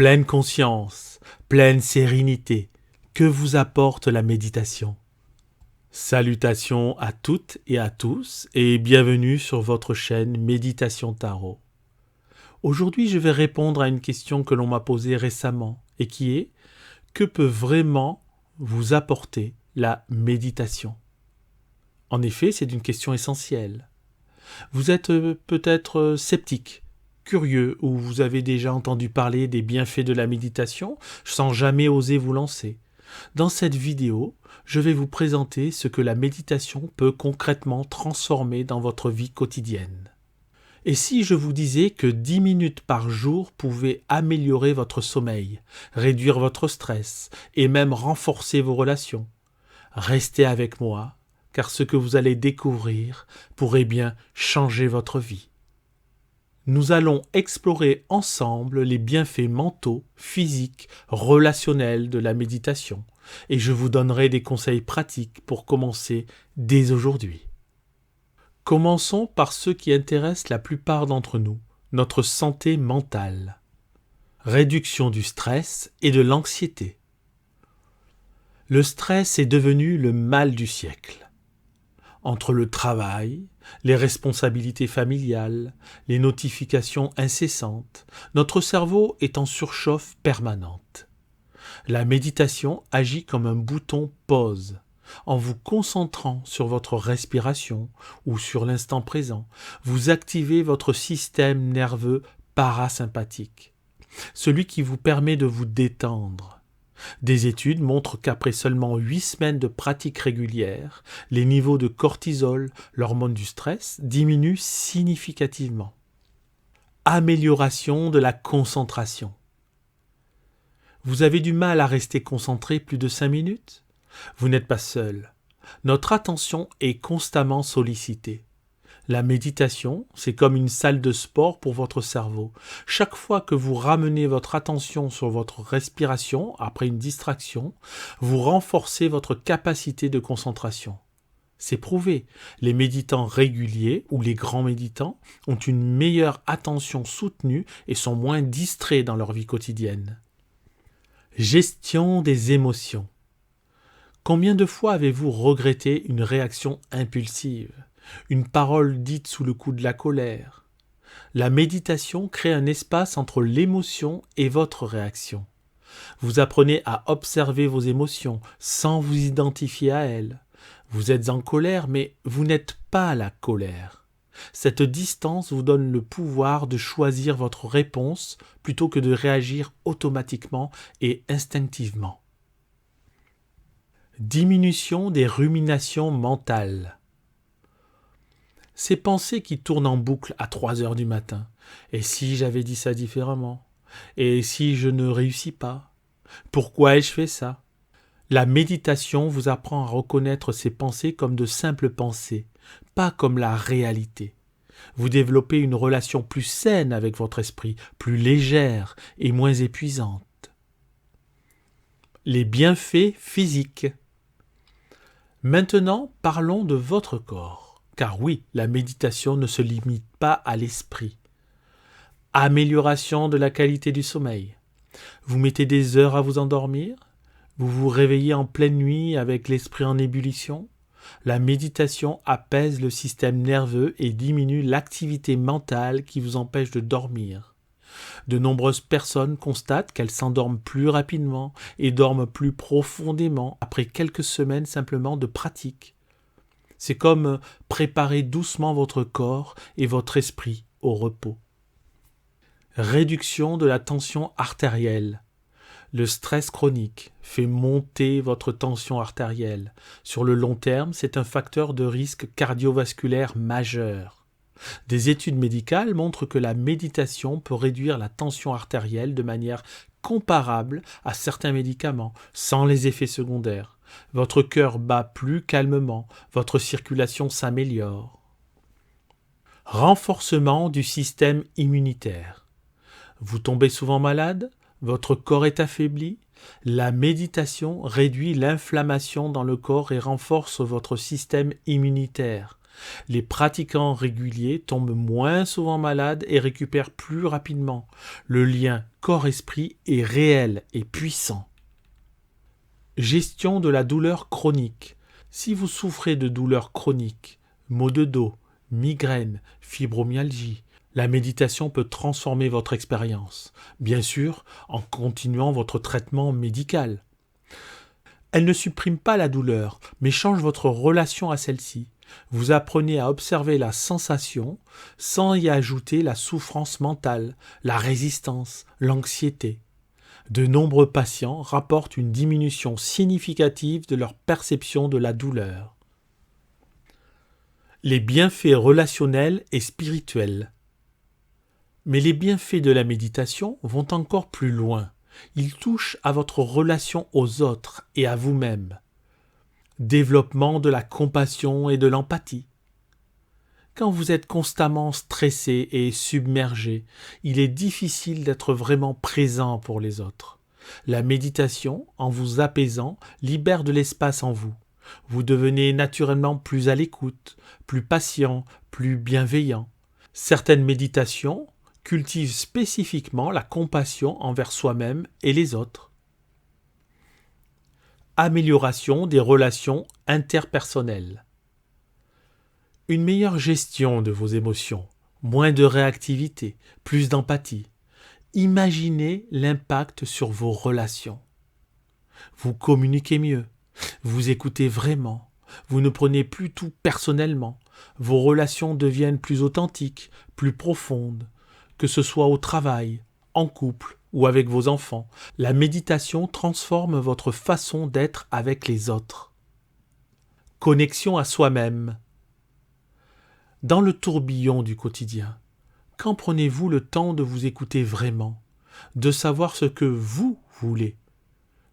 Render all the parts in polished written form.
Pleine conscience, pleine sérénité, que vous apporte la méditation? Salutations à toutes et à tous et bienvenue sur votre chaîne Méditation Tarot. Aujourd'hui, je vais répondre à une question que l'on m'a posée récemment et qui est: que peut vraiment vous apporter la méditation? En effet, c'est une question essentielle. Vous êtes peut-être sceptique, curieux, ou vous avez déjà entendu parler des bienfaits de la méditation sans jamais oser vous lancer. Dans cette vidéo, je vais vous présenter ce que la méditation peut concrètement transformer dans votre vie quotidienne. Et si je vous disais que 10 minutes par jour pouvaient améliorer votre sommeil, réduire votre stress et même renforcer vos relations? Restez avec moi, car ce que vous allez découvrir pourrait bien changer votre vie. Nous allons explorer ensemble les bienfaits mentaux, physiques, relationnels de la méditation, et je vous donnerai des conseils pratiques pour commencer dès aujourd'hui. Commençons par ce qui intéresse la plupart d'entre nous, notre santé mentale. Réduction du stress et de l'anxiété. Le stress est devenu le mal du siècle. Entre le travail, les responsabilités familiales, les notifications incessantes, notre cerveau est en surchauffe permanente. La méditation agit comme un bouton pause. En vous concentrant sur votre respiration ou sur l'instant présent, vous activez votre système nerveux parasympathique, celui qui vous permet de vous détendre. Des études montrent qu'après seulement 8 semaines de pratique régulière, les niveaux de cortisol, l'hormone du stress, diminuent significativement. Amélioration de la concentration. Vous avez du mal à rester concentré plus de 5 minutes? Vous n'êtes pas seul. Notre attention est constamment sollicitée. La méditation, c'est comme une salle de sport pour votre cerveau. Chaque fois que vous ramenez votre attention sur votre respiration après une distraction, vous renforcez votre capacité de concentration. C'est prouvé. Les méditants réguliers ou les grands méditants ont une meilleure attention soutenue et sont moins distraits dans leur vie quotidienne. Gestion des émotions. Combien de fois avez-vous regretté une réaction impulsive? Une parole dite sous le coup de la colère? La méditation crée un espace entre l'émotion et votre réaction. Vous apprenez à observer vos émotions sans vous identifier à elles. Vous êtes en colère, mais vous n'êtes pas la colère. Cette distance vous donne le pouvoir de choisir votre réponse plutôt que de réagir automatiquement et instinctivement. Diminution des ruminations mentales. Ces pensées qui tournent en boucle à 3 heures du matin. Et si j'avais dit ça différemment? Et si je ne réussis pas? Pourquoi ai-je fait ça? La méditation vous apprend à reconnaître ces pensées comme de simples pensées, pas comme la réalité. Vous développez une relation plus saine avec votre esprit, plus légère et moins épuisante. Les bienfaits physiques. Maintenant, parlons de votre corps. Car oui, la méditation ne se limite pas à l'esprit. Amélioration de la qualité du sommeil. Vous mettez des heures à vous endormir? Vous vous réveillez en pleine nuit avec l'esprit en ébullition? La méditation apaise le système nerveux et diminue l'activité mentale qui vous empêche de dormir. De nombreuses personnes constatent qu'elles s'endorment plus rapidement et dorment plus profondément après quelques semaines simplement de pratique. C'est comme préparer doucement votre corps et votre esprit au repos. Réduction de la tension artérielle. Le stress chronique fait monter votre tension artérielle. Sur le long terme, c'est un facteur de risque cardiovasculaire majeur. Des études médicales montrent que la méditation peut réduire la tension artérielle de manière comparable à certains médicaments, sans les effets secondaires. Votre cœur bat plus calmement, votre circulation s'améliore. Renforcement du système immunitaire. Vous tombez souvent malade? Votre corps est affaibli? La méditation réduit l'inflammation dans le corps et renforce votre système immunitaire. Les pratiquants réguliers tombent moins souvent malades et récupèrent plus rapidement. Le lien corps-esprit est réel et puissant. Gestion de la douleur chronique. Si vous souffrez de douleurs chroniques, maux de dos, migraines, fibromyalgie, la méditation peut transformer votre expérience, bien sûr en continuant votre traitement médical. Elle ne supprime pas la douleur, mais change votre relation à celle-ci. Vous apprenez à observer la sensation sans y ajouter la souffrance mentale, la résistance, l'anxiété. De nombreux patients rapportent une diminution significative de leur perception de la douleur. Les bienfaits relationnels et spirituels. Mais les bienfaits de la méditation vont encore plus loin. Ils touchent à votre relation aux autres et à vous-même. Développement de la compassion et de l'empathie. Quand vous êtes constamment stressé et submergé, il est difficile d'être vraiment présent pour les autres. La méditation, en vous apaisant, libère de l'espace en vous. Vous devenez naturellement plus à l'écoute, plus patient, plus bienveillant. Certaines méditations cultivent spécifiquement la compassion envers soi-même et les autres. Amélioration des relations interpersonnelles. Une meilleure gestion de vos émotions, moins de réactivité, plus d'empathie. Imaginez l'impact sur vos relations. Vous communiquez mieux, vous écoutez vraiment, vous ne prenez plus tout personnellement, vos relations deviennent plus authentiques, plus profondes, que ce soit au travail, en couple ou avec vos enfants. La méditation transforme votre façon d'être avec les autres. Connexion à soi-même. Dans le tourbillon du quotidien, quand prenez-vous le temps de vous écouter vraiment, de savoir ce que vous voulez,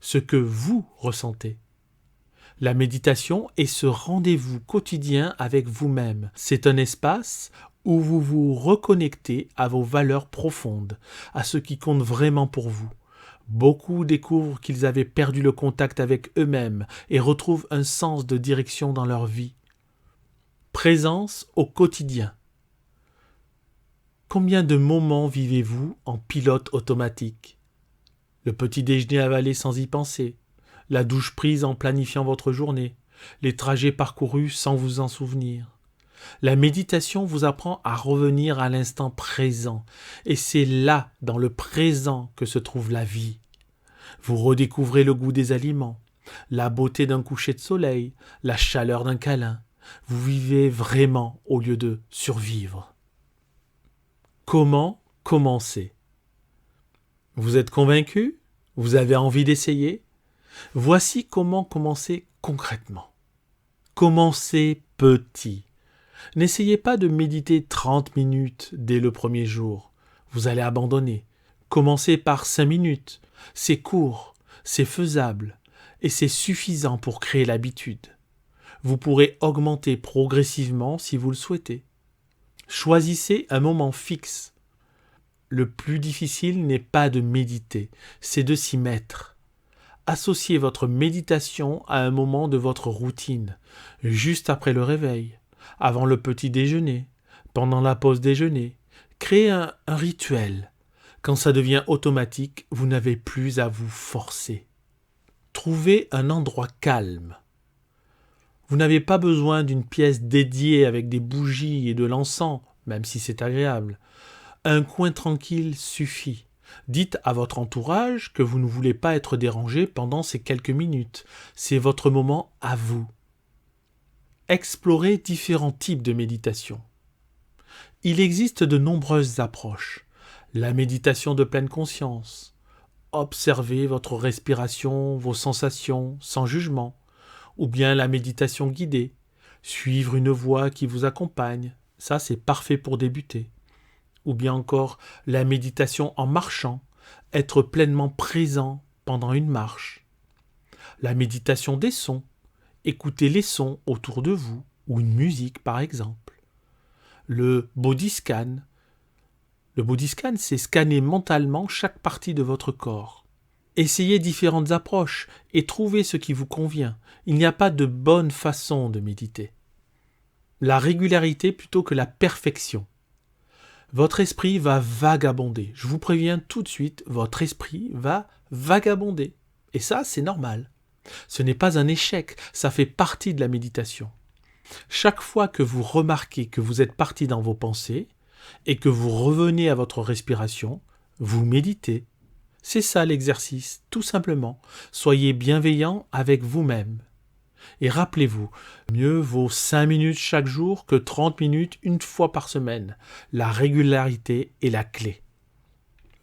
ce que vous ressentez? La méditation est ce rendez-vous quotidien avec vous-même. C'est un espace où vous vous reconnectez à vos valeurs profondes, à ce qui compte vraiment pour vous. Beaucoup découvrent qu'ils avaient perdu le contact avec eux-mêmes et retrouvent un sens de direction dans leur vie. Présence au quotidien. Combien de moments vivez-vous en pilote automatique? Le petit déjeuner avalé sans y penser, la douche prise en planifiant votre journée, les trajets parcourus sans vous en souvenir. La méditation vous apprend à revenir à l'instant présent, et c'est là, dans le présent, que se trouve la vie. Vous redécouvrez le goût des aliments, la beauté d'un coucher de soleil, la chaleur d'un câlin. Vous vivez vraiment au lieu de survivre. Comment commencer? Vous êtes convaincu? Vous avez envie d'essayer? Voici comment commencer concrètement. Commencez petit. N'essayez pas de méditer 30 minutes dès le premier jour. Vous allez abandonner. Commencez par 5 minutes. C'est court, c'est faisable et c'est suffisant pour créer l'habitude. Vous pourrez augmenter progressivement si vous le souhaitez. Choisissez un moment fixe. Le plus difficile n'est pas de méditer, c'est de s'y mettre. Associez votre méditation à un moment de votre routine, juste après le réveil, avant le petit déjeuner, pendant la pause déjeuner. Créez un rituel. Quand ça devient automatique, vous n'avez plus à vous forcer. Trouvez un endroit calme. Vous n'avez pas besoin d'une pièce dédiée avec des bougies et de l'encens, même si c'est agréable. Un coin tranquille suffit. Dites à votre entourage que vous ne voulez pas être dérangé pendant ces quelques minutes. C'est votre moment à vous. Explorez différents types de méditation. Il existe de nombreuses approches. La méditation de pleine conscience. Observez votre respiration, vos sensations, sans jugement. Ou bien la méditation guidée. Suivre une voix qui vous accompagne. Ça, c'est parfait pour débuter. Ou bien encore la méditation en marchant, être pleinement présent pendant une marche. La méditation des sons, écouter les sons autour de vous, ou une musique par exemple. Le body scan. Le body scan, c'est scanner mentalement chaque partie de votre corps. Essayez différentes approches et trouvez ce qui vous convient. Il n'y a pas de bonne façon de méditer. la régularité plutôt que la perfection. Votre esprit va vagabonder. Je vous préviens tout de suite, votre esprit va vagabonder. Et ça, c'est normal. Ce n'est pas un échec, ça fait partie de la méditation. Chaque fois que vous remarquez que vous êtes parti dans vos pensées et que vous revenez à votre respiration, vous méditez. C'est ça l'exercice, tout simplement. Soyez bienveillant avec vous-même. Et rappelez-vous, mieux vaut 5 minutes chaque jour que 30 minutes une fois par semaine. La régularité est la clé.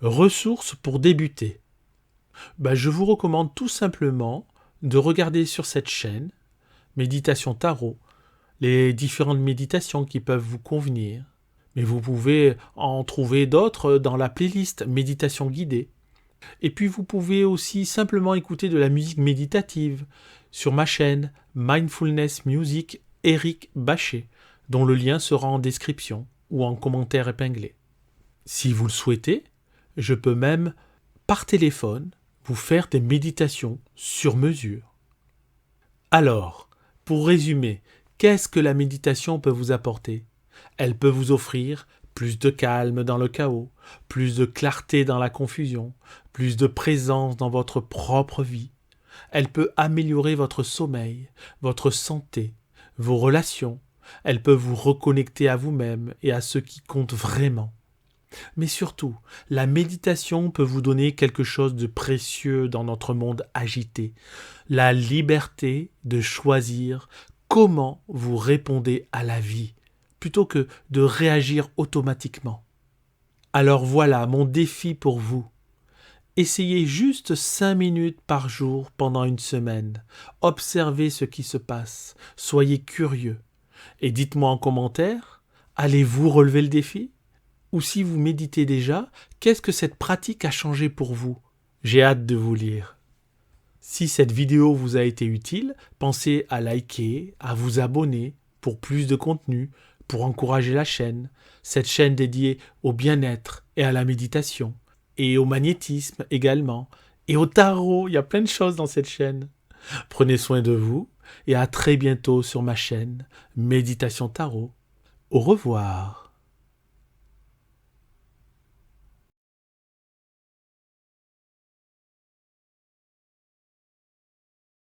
Ressources pour débuter. Je vous recommande tout simplement de regarder sur cette chaîne, Méditation Tarot, les différentes méditations qui peuvent vous convenir. Mais vous pouvez en trouver d'autres dans la playlist Méditation guidée. Et puis vous pouvez aussi simplement écouter de la musique méditative sur ma chaîne Mindfulness Music Eric Bachet, dont le lien sera en description ou en commentaire épinglé. Si vous le souhaitez, je peux même, par téléphone, vous faire des méditations sur mesure. Alors, pour résumer, qu'est-ce que la méditation peut vous apporter ? Elle peut vous offrir plus de calme dans le chaos, plus de clarté dans la confusion, plus de présence dans votre propre vie. Elle peut améliorer votre sommeil, votre santé, vos relations. Elle peut vous reconnecter à vous-même et à ce qui compte vraiment. Mais surtout, la méditation peut vous donner quelque chose de précieux dans notre monde agité, la liberté de choisir comment vous répondez à la vie, plutôt que de réagir automatiquement. Alors voilà mon défi pour vous. Essayez juste 5 minutes par jour pendant une semaine. Observez ce qui se passe. Soyez curieux. Et dites-moi en commentaire, allez-vous relever le défi ? Ou si vous méditez déjà, qu'est-ce que cette pratique a changé pour vous ? J'ai hâte de vous lire. Si cette vidéo vous a été utile, pensez à liker, à vous abonner pour plus de contenu, pour encourager la chaîne, cette chaîne dédiée au bien-être et à la méditation, et au magnétisme également, et au tarot, il y a plein de choses dans cette chaîne. Prenez soin de vous, et à très bientôt sur ma chaîne Méditation Tarot. Au revoir.